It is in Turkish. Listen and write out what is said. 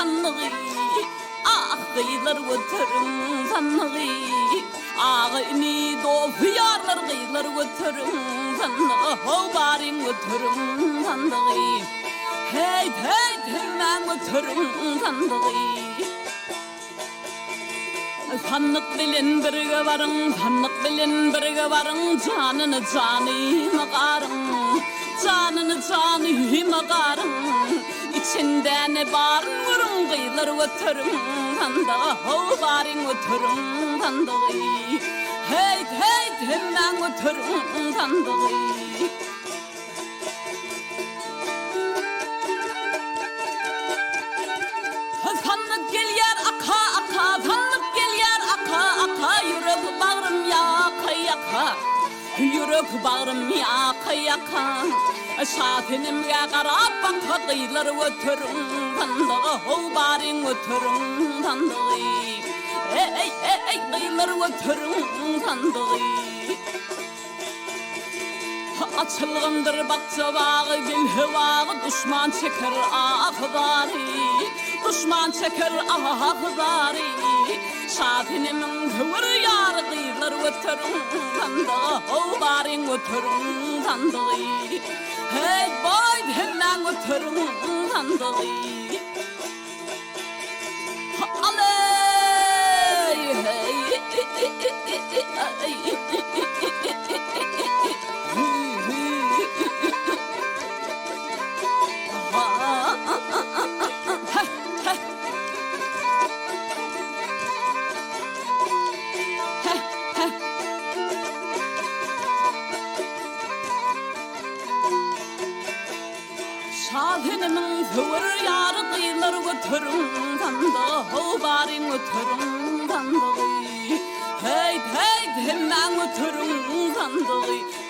sanlığı Ah kıyılar götürüm sanlığı Ağını dofu yarlar kıyılar götürüm sanlığı Havarin götürüm sanlığı Hey hey hemen götürüm sanlığı Sanlık bilen birge varın, sanlık bilen birge varın Canını canıma karın, canını canıma karın İçinde ne var vurun kıyılar götürüm sandığı Havarin götürüm sandığı Hey hey hemen götürüm sandığı Sanlık gel yer aka aka sanlık gel yer aka aka yürek bağrım yaka yaka yürek bağrım yaka yaka şafinimge qarap bakka kıyılar götürüm sandığı havarin götürüm sandığı ey kıyılar götürüm sandığı Açılgandır bakça bağı gel hevağı düşman çeker ahbari Düşman çeker ahbari Şafinimin hıvır yarı kıyılar götürüm sandığı Havarin götürüm sandığı Hey boy hemen götürüm sandığı Aley hey Şahinimin hıvır yarı kıyılar götürüm sandığı Havarin götürüm sandığı Hey hey hemen götürüm sandığı